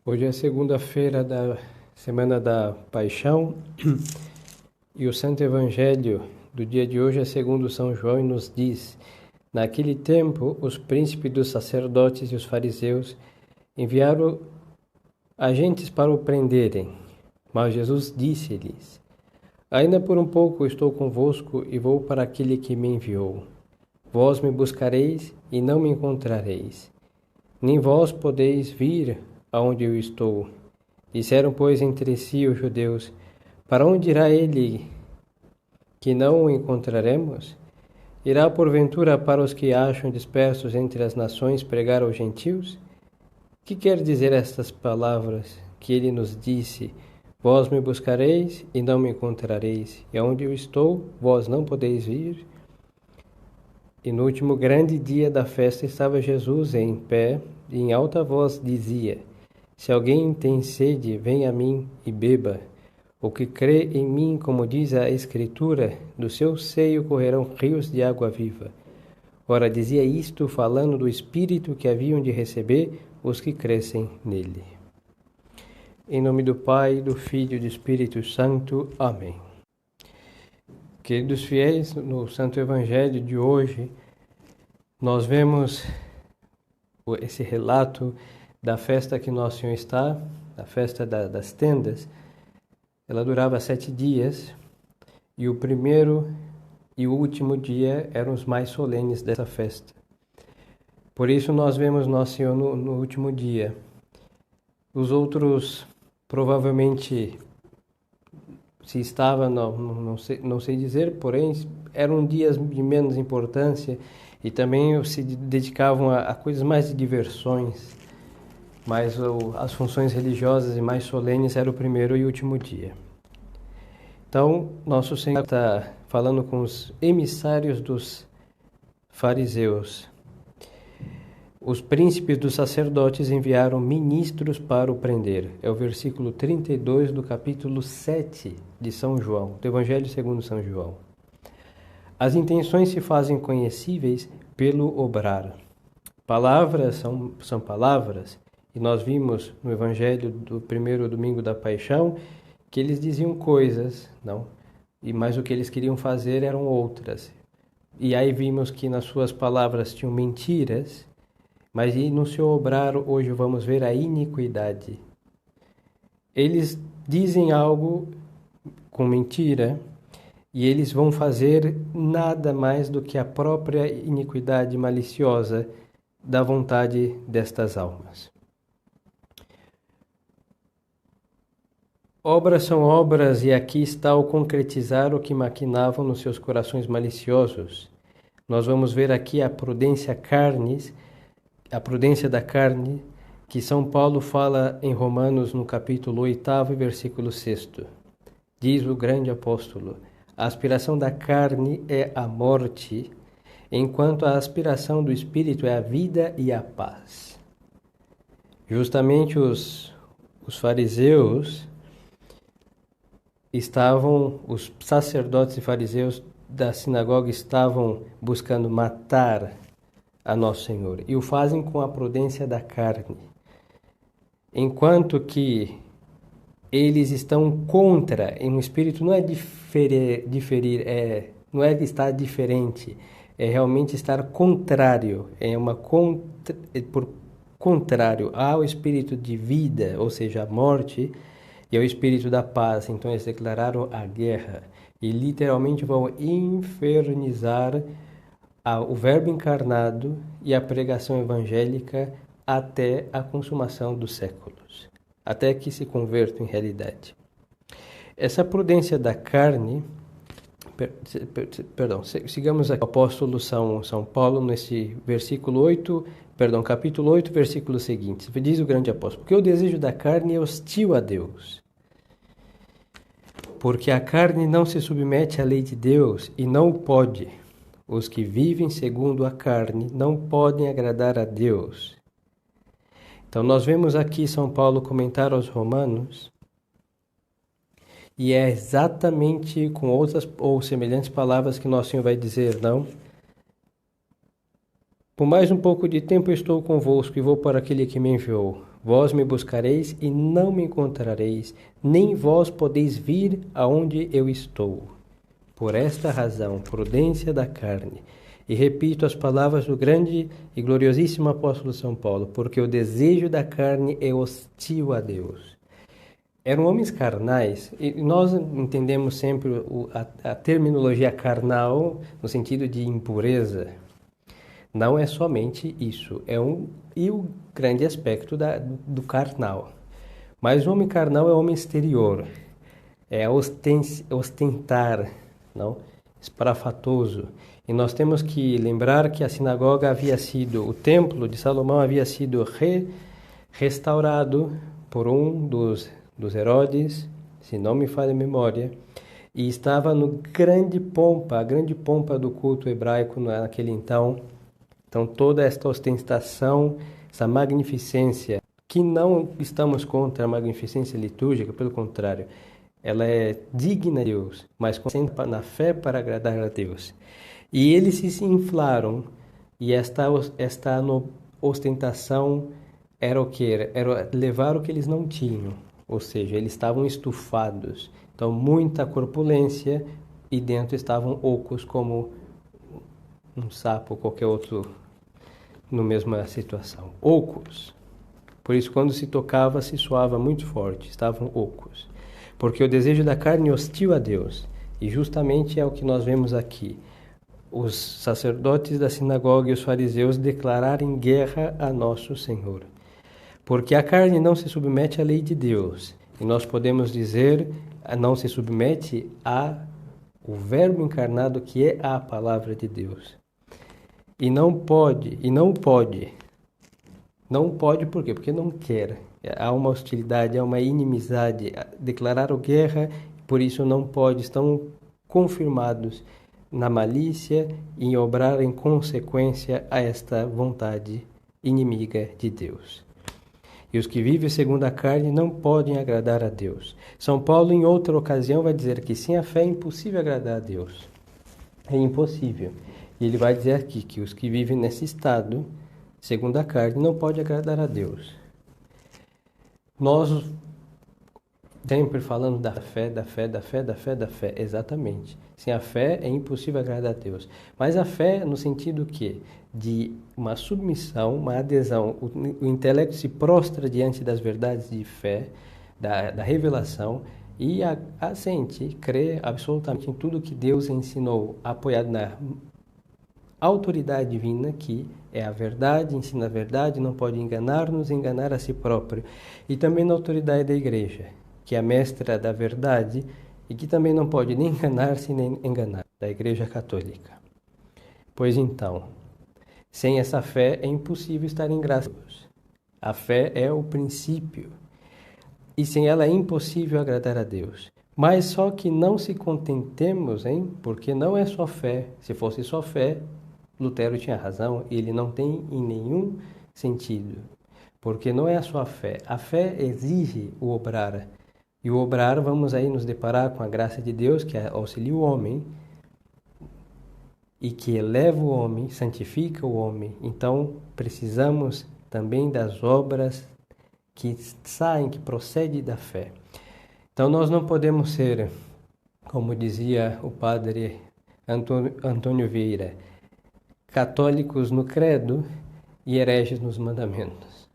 Hoje é segunda-feira da Semana da Paixão e o Santo Evangelho do dia de hoje é segundo São João e nos diz: naquele tempo, os príncipes dos sacerdotes e os fariseus enviaram agentes para o prenderem. Mas Jesus disse-lhes: ainda por um pouco estou convosco e vou para aquele que me enviou. Vós me buscareis e não me encontrareis, nem vós podeis vir aonde eu estou. Disseram, pois, entre si os judeus: para onde irá ele que não o encontraremos? Irá porventura para os que acham dispersos entre as nações pregar aos gentios? Que quer dizer estas palavras que ele nos disse: vós me buscareis e não me encontrareis, e aonde eu estou, vós não podeis vir? E no último grande dia da festa estava Jesus em pé e em alta voz dizia: se alguém tem sede, venha a mim e beba. O que crê em mim, como diz a Escritura, do seu seio correrão rios de água viva. Ora, dizia isto falando do Espírito que haviam de receber os que crescem nele. Em nome do Pai, do Filho e do Espírito Santo. Amém. Queridos fiéis, no Santo Evangelho de hoje, nós vemos esse relato da festa que Nosso Senhor está, a festa das tendas. Ela durava 7 dias e o primeiro e o último dia eram os mais solenes dessa festa. Por isso nós vemos Nosso Senhor no último dia. Os outros, provavelmente, se estava, não sei dizer, porém, eram dias de menos importância e também se dedicavam a coisas mais de diversões. Mas as funções religiosas e mais solenes era o primeiro e último dia. Então, Nosso Senhor está falando com os emissários dos fariseus. Os príncipes dos sacerdotes enviaram ministros para o prender. É o versículo 32 do capítulo 7 de São João, do Evangelho segundo São João. As intenções se fazem conhecíveis pelo obrar. Palavras são palavras. E nós vimos no Evangelho do primeiro domingo da Paixão que eles diziam coisas, mas o que eles queriam fazer eram outras. E aí vimos que nas suas palavras tinham mentiras, mas no seu obrar hoje vamos ver a iniquidade. Eles dizem algo com mentira e eles vão fazer nada mais do que a própria iniquidade maliciosa da vontade destas almas. Obras são obras, e aqui está o concretizar o que maquinavam nos seus corações maliciosos. Nós vamos ver aqui a prudência da carne, que São Paulo fala em Romanos no capítulo 8, versículo 6. Diz o grande apóstolo: a aspiração da carne é a morte, enquanto a aspiração do Espírito é a vida e a paz. Justamente os fariseus os sacerdotes e fariseus da sinagoga estavam buscando matar a Nosso Senhor e o fazem com a prudência da carne, enquanto que eles estão contra, em um espírito não é diferir, não é estar diferente, é realmente estar contrário, por contrário ao espírito de vida, ou seja, a morte, e ao espírito da paz. Então eles declararam a guerra e literalmente vão infernizar o Verbo encarnado e a pregação evangélica até a consumação dos séculos, até que se convertam em realidade. Essa prudência da carne, sigamos aqui o apóstolo São Paulo nesse capítulo 8, versículo seguinte. Diz o grande apóstolo: porque o desejo da carne é hostil a Deus. Porque a carne não se submete à lei de Deus e não pode. Os que vivem segundo a carne não podem agradar a Deus. Então nós vemos aqui São Paulo comentar aos Romanos, e é exatamente com outras ou semelhantes palavras que Nosso Senhor vai dizer, Por mais um pouco de tempo estou convosco e vou para aquele que me enviou. Vós me buscareis e não me encontrareis, nem vós podeis vir aonde eu estou. Por esta razão, prudência da carne. E repito as palavras do grande e gloriosíssimo apóstolo São Paulo, porque o desejo da carne é hostil a Deus. Eram homens carnais, e nós entendemos sempre a terminologia carnal no sentido de impureza. Não é somente isso, e o grande aspecto do carnal. Mas o homem carnal é o homem exterior, é ostentar, não? Esparafatoso. E nós temos que lembrar que a sinagoga havia sido, o templo de Salomão havia sido restaurado por um dos Herodes, se não me falha a memória, e estava a grande pompa do culto hebraico naquele então. Então toda esta ostentação, essa magnificência, que não estamos contra a magnificência litúrgica, pelo contrário, ela é digna de Deus, mas concentra na fé para agradar a Deus. E eles se inflaram, e esta ostentação era o que? Era levar o que eles não tinham, ou seja, eles estavam estufados. Então, muita corpulência, e dentro estavam ocos como um sapo ou qualquer outro na mesma situação. Ocos. Por isso, quando se tocava, se soava muito forte, estavam ocos. Porque o desejo da carne é hostil a Deus. E justamente é o que nós vemos aqui. Os sacerdotes da sinagoga e os fariseus declararem guerra a nosso Senhor. Porque a carne não se submete à lei de Deus. E nós podemos dizer, não se submete ao Verbo encarnado, que é a palavra de Deus. E não pode. Não pode por quê? Porque não quer. Há uma hostilidade, há uma inimizade. Declararam guerra, por isso não pode. Estão confirmados na malícia e em obrar em consequência a esta vontade inimiga de Deus. E os que vivem segundo a carne não podem agradar a Deus. São Paulo, em outra ocasião, vai dizer que sem a fé é impossível agradar a Deus. É impossível. E ele vai dizer aqui que os que vivem nesse estado, segundo a carne, não podem agradar a Deus. Nós sempre falando da fé, exatamente. Sem a fé é impossível agradar a Deus. Mas a fé no sentido que de uma submissão, uma adesão, o intelecto se prostra diante das verdades de fé, da revelação, e assente, crê absolutamente em tudo que Deus ensinou, apoiado na autoridade divina, que é a verdade, ensina a verdade, não pode enganar-nos, enganar a si próprio. E também na autoridade da igreja, que é a mestra da verdade e que também não pode nem enganar-se nem enganar, da igreja católica. Pois então, sem essa fé é impossível estar em graça a Deus. A fé é o princípio, e sem ela é impossível agradar a Deus. Mas só que não se contentemos, porque não é só fé. Se fosse só fé, Lutero tinha razão, ele não tem em nenhum sentido. Porque não é a sua fé. A fé exige o obrar. E o obrar, vamos aí nos deparar com a graça de Deus, que auxilia o homem, e que eleva o homem, santifica o homem. Então, precisamos também das obras que saem, que procedem da fé. Então, nós não podemos ser, como dizia o padre Antônio Vieira, católicos no credo e hereges nos mandamentos.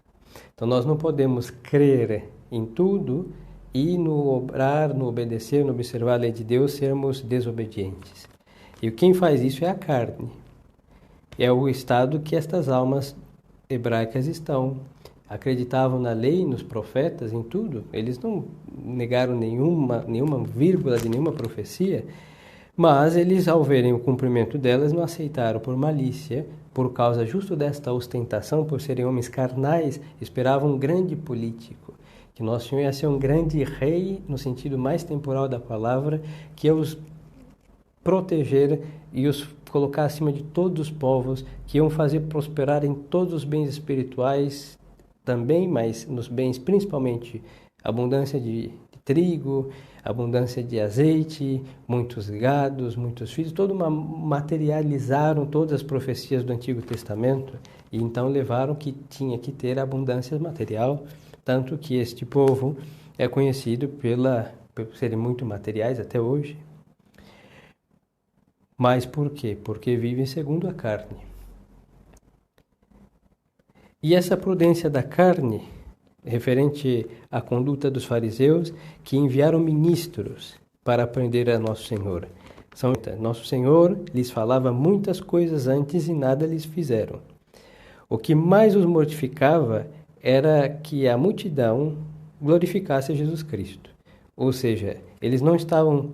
Então, nós não podemos crer em tudo e no obrar, no obedecer, no observar a lei de Deus, sermos desobedientes. E quem faz isso é a carne. É o estado que estas almas hebraicas estão. Acreditavam na lei, nos profetas, em tudo. Eles não negaram nenhuma vírgula de nenhuma profecia, mas eles, ao verem o cumprimento delas, não aceitaram por malícia, por causa justo desta ostentação, por serem homens carnais, esperavam um grande político, que Nosso Senhor ia ser um grande rei, no sentido mais temporal da palavra, que ia os proteger e os colocar acima de todos os povos, que iam fazer prosperar em todos os bens espirituais também, mas nos bens principalmente abundância de trigo, abundância de azeite, muitos gados, muitos filhos, materializaram todas as profecias do Antigo Testamento e então levaram que tinha que ter abundância material, tanto que este povo é conhecido por serem muito materiais até hoje. Mas por quê? Porque vivem segundo a carne. E essa prudência da carne, referente à conduta dos fariseus, que enviaram ministros para aprender a Nosso Senhor. Nosso Senhor lhes falava muitas coisas antes e nada lhes fizeram. O que mais os mortificava era que a multidão glorificasse Jesus Cristo. Ou seja, eles não estavam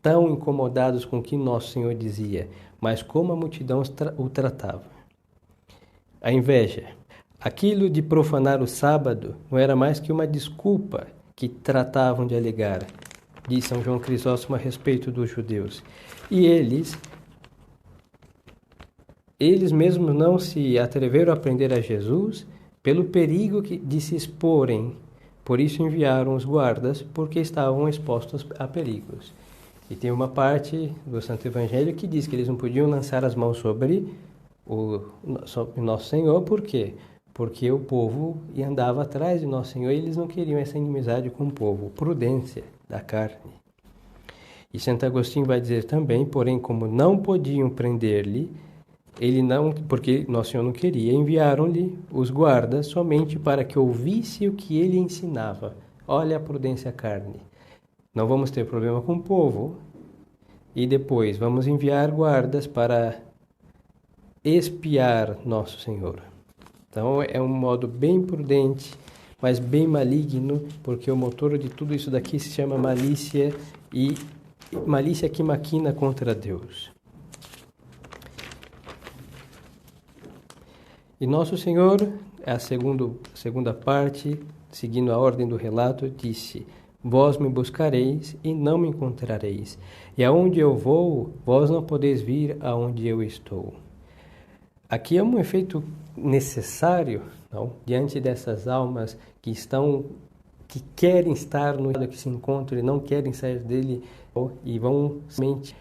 tão incomodados com o que Nosso Senhor dizia, mas como a multidão o tratava. A inveja. Aquilo de profanar o sábado não era mais que uma desculpa que tratavam de alegar, diz São João Crisóstomo a respeito dos judeus. E eles mesmos não se atreveram a prender a Jesus pelo perigo de se exporem. Por isso enviaram os guardas, porque estavam expostos a perigos. E tem uma parte do Santo Evangelho que diz que eles não podiam lançar as mãos sobre o Nosso Senhor. Por quê? Porque o povo andava atrás de Nosso Senhor e eles não queriam essa inimizade com o povo. Prudência da carne. E Santo Agostinho vai dizer também, porém, como não podiam prender-lhe, porque Nosso Senhor não queria, enviaram-lhe os guardas somente para que ouvisse o que ele ensinava. Olha a prudência carne. Não vamos ter problema com o povo e depois vamos enviar guardas para espiar Nosso Senhor. Então é um modo bem prudente, mas bem maligno, porque o motor de tudo isso daqui se chama malícia, e malícia que maquina contra Deus. E Nosso Senhor, a segunda parte, seguindo a ordem do relato, disse: Vós me buscareis e não me encontrareis, e aonde eu vou, vós não podeis vir aonde eu estou. Aqui é um efeito necessário, não? Diante dessas almas que querem estar no que se encontram e não querem sair dele, e vão somente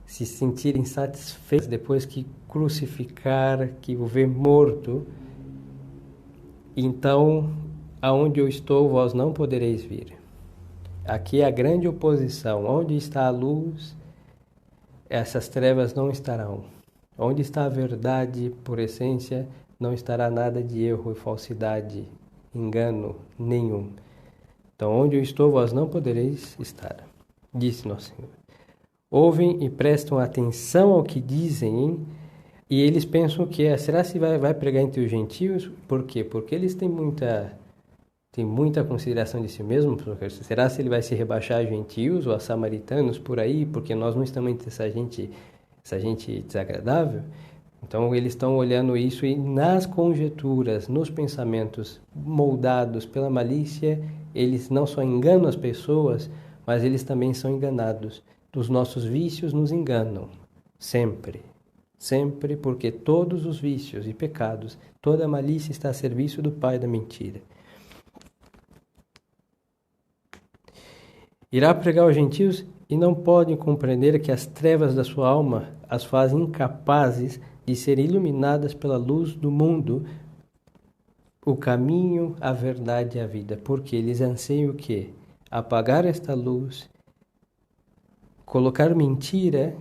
se sentirem satisfeitos depois que crucificar, que o ver morto. Então, aonde eu estou, vós não podereis vir. Aqui é a grande oposição. Onde está a luz, essas trevas não estarão. Onde está a verdade por essência, não estará nada de erro e falsidade, engano nenhum. Então, onde eu estou, vós não podereis estar, disse Nosso Senhor. Ouvem e prestam atenção ao que dizem, e eles pensam que será se vai pregar entre os gentios? Por quê? Porque eles têm muita consideração de si mesmos. Será se ele vai se rebaixar a gentios ou a samaritanos por aí? Porque nós não estamos entre essa gente desagradável. Então eles estão olhando isso e nas conjecturas, nos pensamentos moldados pela malícia, eles não só enganam as pessoas, mas eles também são enganados. Os nossos vícios nos enganam, sempre, porque todos os vícios e pecados, toda a malícia está a serviço do pai da mentira. Irá pregar aos gentios e não podem compreender que as trevas da sua alma as fazem incapazes de serem iluminadas pela luz do mundo, o caminho, a verdade e a vida, porque eles anseiam o quê? Apagar esta luz, colocar mentira,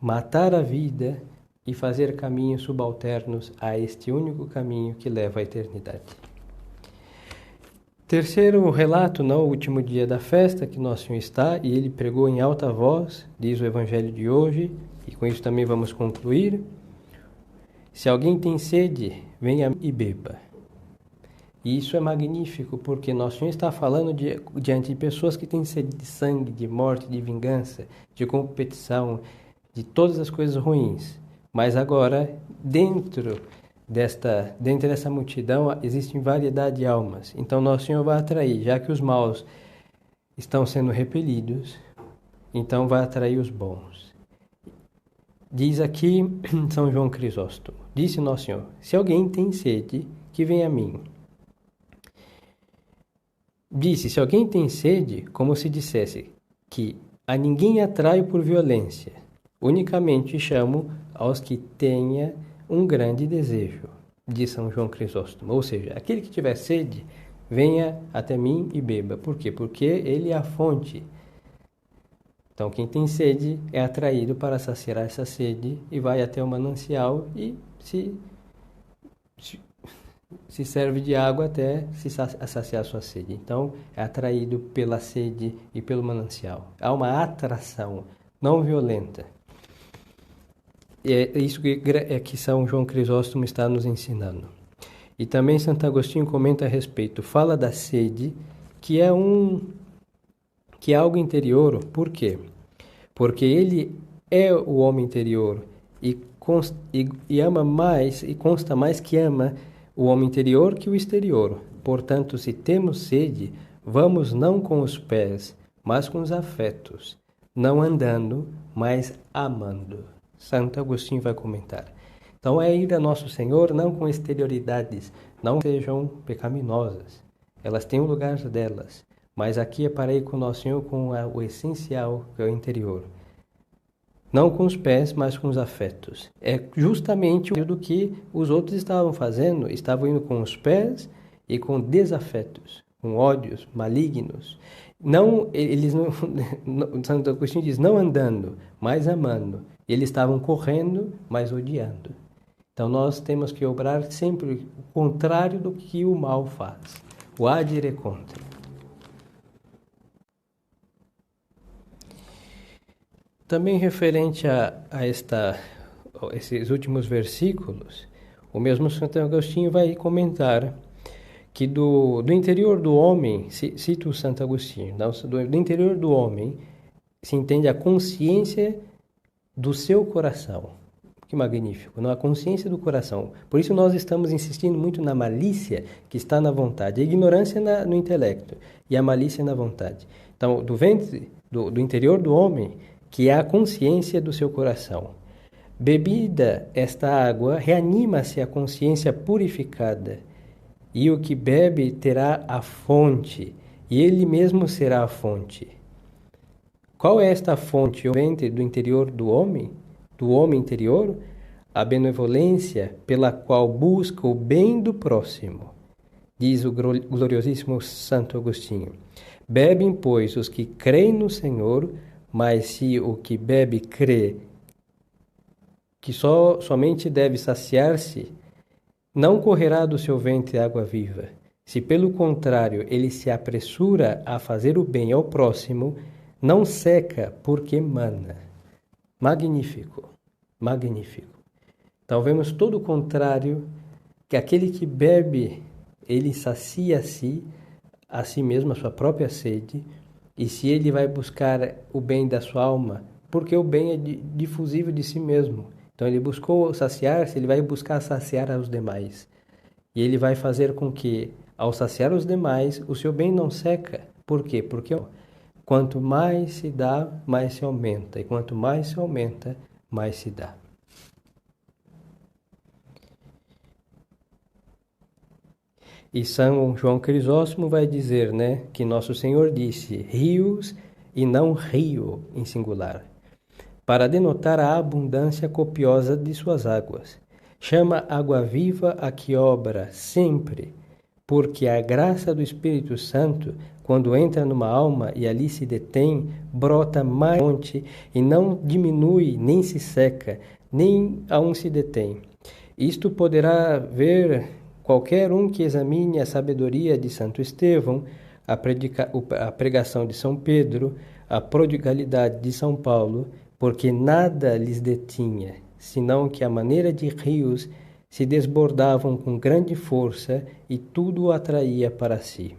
matar a vida e fazer caminhos subalternos a este único caminho que leva à eternidade. Terceiro relato, no último dia da festa que Nosso Senhor está, e ele pregou em alta voz, diz o Evangelho de hoje, e com isso também vamos concluir. Se alguém tem sede, venha e beba. E isso é magnífico, porque Nosso Senhor está falando diante de pessoas que têm sede de sangue, de morte, de vingança, de competição, de todas as coisas ruins. Mas agora, dentro dessa multidão, existem variedade de almas. Então, Nosso Senhor vai atrair, já que os maus estão sendo repelidos, então vai atrair os bons. Diz aqui São João Crisóstomo, disse Nosso Senhor: se alguém tem sede, que venha a mim. Disse: se alguém tem sede, como se dissesse que a ninguém atraio por violência, unicamente chamo aos que tenha um grande desejo, diz São João Crisóstomo. Ou seja, aquele que tiver sede, venha até mim e beba. Por quê? Porque ele é a fonte. Então, quem tem sede é atraído para saciar essa sede e vai até o manancial e se serve de água até saciar sua sede. Então, é atraído pela sede e pelo manancial. Há uma atração não violenta. É isso que São João Crisóstomo está nos ensinando. E também Santo Agostinho comenta a respeito, fala da sede, que é algo interior. Por quê? Porque ele é o homem interior e ama mais, e consta mais que ama o homem interior que o exterior. Portanto, se temos sede, vamos não com os pés, mas com os afetos, não andando, mas amando. Santo Agostinho vai comentar. Então é ir a Nosso Senhor não com exterioridades, não sejam pecaminosas. Elas têm o lugar delas, mas aqui é para ir com Nosso Senhor com o essencial, que é o interior. Não com os pés, mas com os afetos. É justamente o que os outros estavam fazendo, estavam indo com os pés e com desafetos, com ódios malignos. Não, eles não, Santo Agostinho diz, não andando, mas amando. Eles estavam correndo, mas odiando. Então nós temos que obrar sempre o contrário do que o mal faz. O agire contra. Também referente a esses últimos versículos, o mesmo Santo Agostinho vai comentar que do interior do homem, cita o Santo Agostinho, do interior do homem se entende a consciência do seu coração. Que magnífico, não? A consciência do coração. Por isso nós estamos insistindo muito na malícia que está na vontade, a ignorância no intelecto e a malícia na vontade. Então, do ventre, do interior do homem, que é a consciência do seu coração. Bebida esta água, reanima-se a consciência purificada, e o que bebe terá a fonte, e ele mesmo será a fonte. Qual é esta fonte? O ventre do interior do homem interior? A benevolência pela qual busca o bem do próximo, diz o gloriosíssimo Santo Agostinho. Bebem, pois, os que creem no Senhor, mas se o que bebe crê que somente deve saciar-se, não correrá do seu ventre água viva. Se, pelo contrário, ele se apressura a fazer o bem ao próximo, não seca, porque mana. Magnífico, magnífico. Então, vemos todo o contrário, que aquele que bebe, ele sacia a si mesmo, a sua própria sede, e se ele vai buscar o bem da sua alma, porque o bem é difusível de si mesmo. Então ele buscou saciar-se, ele vai buscar saciar aos demais. E ele vai fazer com que, ao saciar os demais, o seu bem não seca. Por quê? Porque quanto mais se dá, mais se aumenta. E quanto mais se aumenta, mais se dá. E São João Crisóstomo vai dizer, que Nosso Senhor disse, rios e não rio em singular, para denotar a abundância copiosa de suas águas. Chama água viva a que obra sempre, porque a graça do Espírito Santo, quando entra numa alma e ali se detém, brota mais fonte e não diminui, nem se seca, nem aún se detém. Isto poderá ver qualquer um que examine a sabedoria de Santo Estevão, a pregação de São Pedro, a prodigalidade de São Paulo, porque nada lhes detinha, senão que a maneira de rios se desbordavam com grande força e tudo o atraía para si.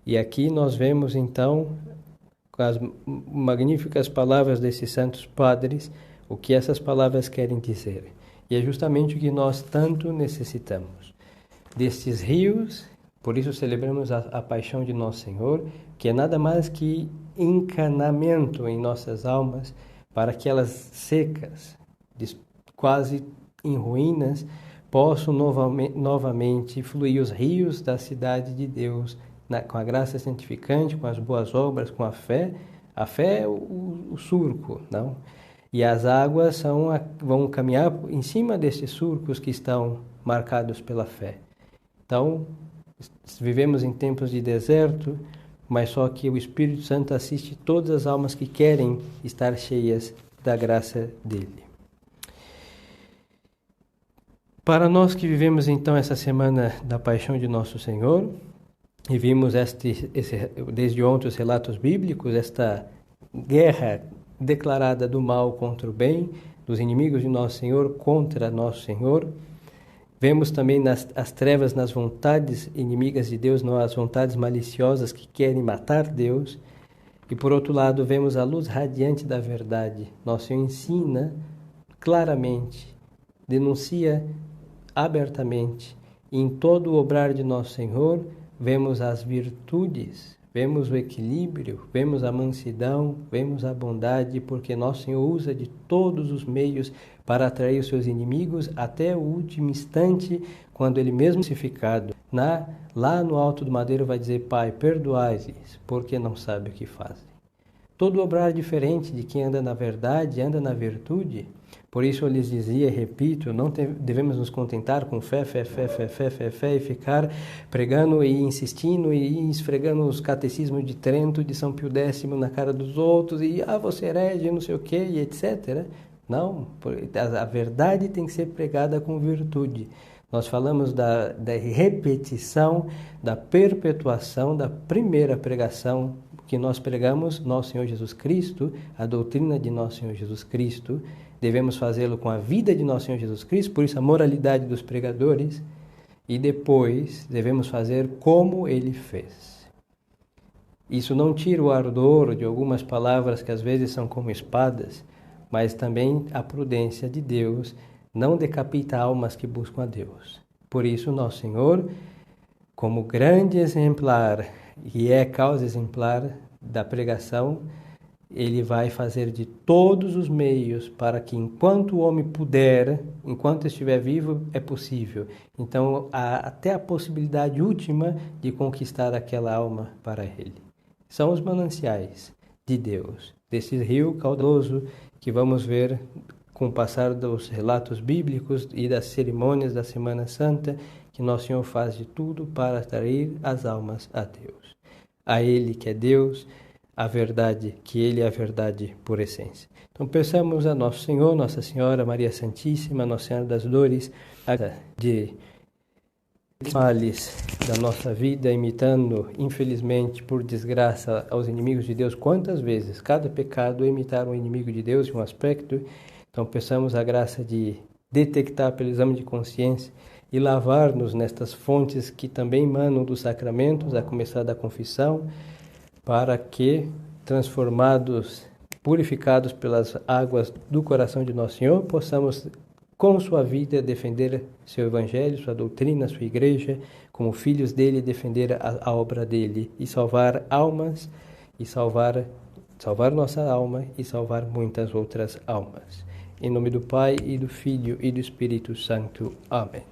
E aqui nós vemos então, com as magníficas palavras desses santos padres, o que essas palavras querem dizer. E é justamente o que nós tanto necessitamos. Destes rios, por isso celebramos a paixão de Nosso Senhor, que é nada mais que encanamento em nossas almas, para que elas secas, quase em ruínas, possam novamente fluir os rios da cidade de Deus, com a graça santificante, com as boas obras, com a fé. A fé é o surco, não? E as águas vão caminhar em cima desses surcos que estão marcados pela fé. Então, vivemos em tempos de deserto, mas só que o Espírito Santo assiste todas as almas que querem estar cheias da graça dele. Para nós que vivemos então essa semana da paixão de nosso Senhor, e vimos desde ontem os relatos bíblicos, esta guerra declarada do mal contra o bem, dos inimigos de nosso Senhor contra nosso Senhor. Vemos também as trevas nas vontades inimigas de Deus, nas vontades maliciosas que querem matar Deus. E por outro lado, vemos a luz radiante da verdade. Nosso Senhor ensina claramente, denuncia abertamente. E em todo o obrar de nosso Senhor, vemos as virtudes, vemos o equilíbrio, vemos a mansidão, vemos a bondade, porque nosso Senhor usa de todos os meios para atrair os seus inimigos até o último instante, quando ele mesmo crucificado, lá no alto do madeiro vai dizer: Pai, perdoai-lhes, porque não sabem o que fazem. Todo obrar diferente de quem anda na verdade, anda na virtude. Por isso eu lhes dizia e repito, não devemos nos contentar com fé e ficar pregando e insistindo e esfregando os catecismos de Trento, de São Pio X na cara dos outros e você herege, não sei o que, e etc. Não, a verdade tem que ser pregada com virtude. Nós falamos da repetição, da perpetuação da primeira pregação que nós pregamos, nosso Senhor Jesus Cristo, a doutrina de nosso Senhor Jesus Cristo. Devemos fazê-lo com a vida de nosso Senhor Jesus Cristo, por isso a moralidade dos pregadores, e depois devemos fazer como ele fez. Isso não tira o ardor de algumas palavras que às vezes são como espadas, mas também a prudência de Deus não decapita almas que buscam a Deus. Por isso nosso Senhor, como grande exemplar, e é causa exemplar da pregação, ele vai fazer de todos os meios para que, enquanto o homem puder, enquanto estiver vivo, é possível. Então, há até a possibilidade última de conquistar aquela alma para ele. São os mananciais de Deus, desse rio caudaloso que vamos ver com o passar dos relatos bíblicos e das cerimônias da Semana Santa, que Nosso Senhor faz de tudo para atrair as almas a Deus. A Ele que é Deus, a verdade, que Ele é a verdade por essência. Então peçamos a Nosso Senhor, Nossa Senhora, Maria Santíssima, Nossa Senhora das Dores, de males da nossa vida, imitando, infelizmente, por desgraça, aos inimigos de Deus. Quantas vezes cada pecado é imitar um inimigo de Deus em um aspecto. Então peçamos a graça de detectar pelo exame de consciência e lavar-nos nestas fontes que também emanam dos sacramentos, a começar da confissão, para que, transformados, purificados pelas águas do coração de Nosso Senhor, possamos, com sua vida, defender seu evangelho, sua doutrina, sua igreja, como filhos dele, defender a obra dele e salvar almas, e salvar nossa alma e salvar muitas outras almas. Em nome do Pai, e do Filho, e do Espírito Santo. Amém.